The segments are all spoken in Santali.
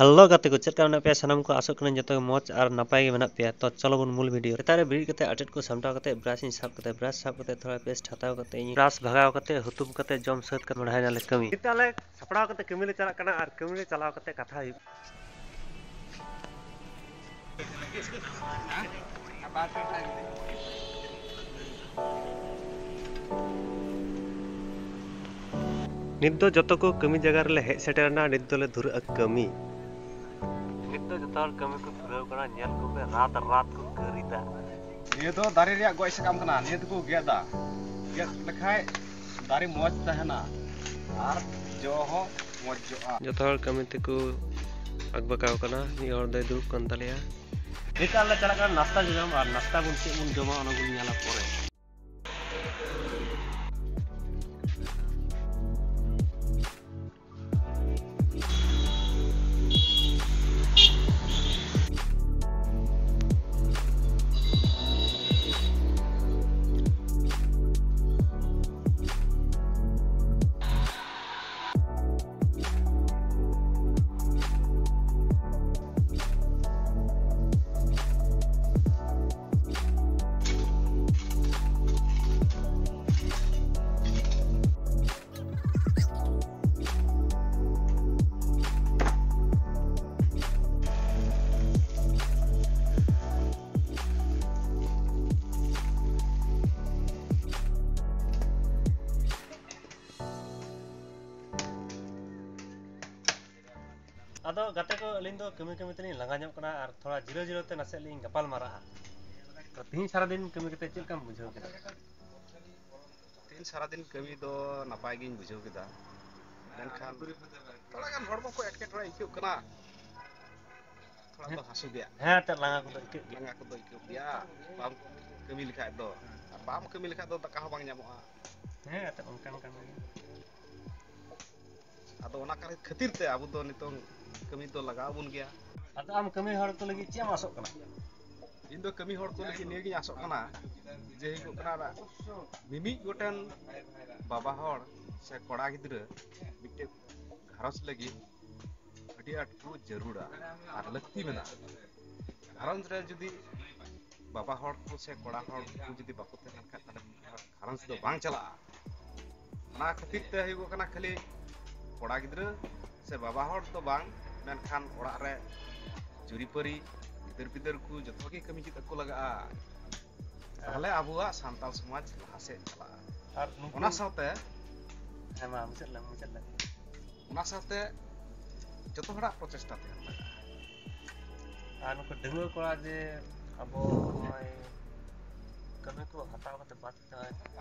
हेलो गाते को चेक करना पे सनम को आसो करने जतो मौज और नपाय के मेना पे तो चलो बन मूल वीडियो तारे बिड़ कते अटेट को सामटाव कते ब्रश इन साब कते थोड़ा पेस्ट हटाव कते ब्रश भगाव कते हुतुम कते जम सत कते मढ़ाय नाले कमी ताले सपड़ाव कते कमी ले चला कना और कमी ले चलाव कते कथा हुई नित दो जतो को कमी जगह रे हेज सेटरना नित दोले धुर कमी नित दो जतो कमी को धुराव कना नेल को पे रात को करिता ये तो दारे रिया गोय सकम कना ने तो को गेदा गेद लखाय दारे मौज तहना और जो हो मौज जो जतो कमी ते को अगबकाव कना नि और दे दुब कन तलिया निकाल ले चला कर नाश्ता जम और नाश्ता बुन से उन जमा ओना गुन याला परे आदो गाते को अलिन दो कमी कमी तनी लंगा ᱧᱚᱜ कना और थोड़ा जीरो जीरो ते नसे लिंग गपाल मारा तो तीन सारा दिन कमी कते चेल काम बुझाव केदा तीन सारा दिन कमी दो नपाय गिन बुझाव केदा मेनखान थोड़ा गान हड़मो को एटके थोड़ा इक्यु कना थोड़ा तो हसु गया हां ते लंगा को दो इक्यु गया बाम कमी लिखा दो बाम कमी लिखा दो तका हो बांग ᱧᱟᱢᱚᱜᱼᱟ हां ते उनकान कान आदो ओना खातिर ते आबो दो नितों कमी तो लगाव बुन गया आदो आम कमी हड़ को लगी चे आसो कना इन दो कमी हड़ को लगी नेगी आसो कना जे हिगो कना मिमी गोटन बाबा हड़ से कोड़ा गिद्र बिटे घरस लगी अडी आट को जरूरा और लक्ति मेना घरस रे जुदी बाबा हड़ को से कोड़ा हड़ को जुदी बाको ते खा घरस दो बांग चला ना खातिर ते हिगो कना खाली कोड़ा गिद्र से बाबा हड़ तो बांग मेनखान ओड़ा रे जुरीपरी गिदर पिदर को जतो के कमी चित को लगा ताहले आबुआ सांताल समाज लासे चला और ओना साथे हेमा मुचल ओना साथे जतो हड़ा प्रचेष्टा ते लगा और नुको डंगो कोड़ा जे अबो नय कमी को हटाव कते बात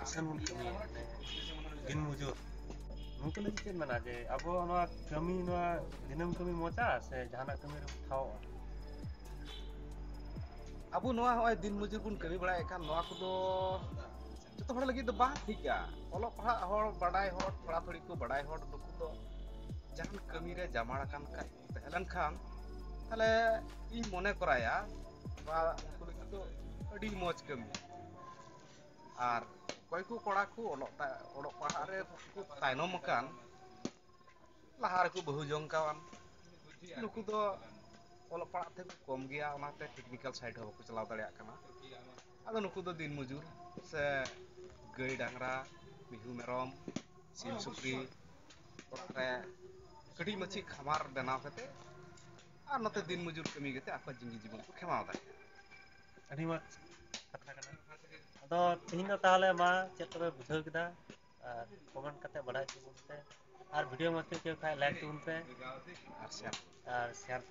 किसान कमी दिन मजूर नुको लगी चेन मना जे अबो नवा कमी नवा दिनम कमी मोचा से जहाना कमी रे उठाओ अबो नवा होय दिन मजूर बुन कमी बड़ा एकान नवा को दो जतो हड़ लगी दो बा ठीका ओलो पढ़ा हड़ बडाय हड़ थोड़ा थोड़ी को बडाय हड़ नुको दो जहान कमी रे जमाड़ कान का तहलन खान ताले इ मने कराया बा को लगी दो अडी मौज कमी और कोई को कोड़ा को ओडो पढ़ा रे को तायनम कान लहार को बहु जंकावान नुकु दो ओलो पढ़ा थे कम गया ओनाते टेक्निकल साइड हो को चलाव दाड़िया कना आदो नुकु दो दिन मजूर से गई डांगरा बिहु मेरम सिम सुक्री रे कडी मची खमार बनाव कते और नते दिन मजूर कमी कते आपा जिंगी जीवन को खेमाव दाड़िया अडी मत कथा कना आदो तीन दो ताहले मा चेक तबे बुझाव केदा और कमेंट कते बढ़ाई तुनते और वीडियो मत के खाय लाइक तुनते और शेयर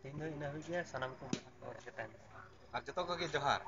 तीन दो इना हुई गया सनम को और जतो के जोहार।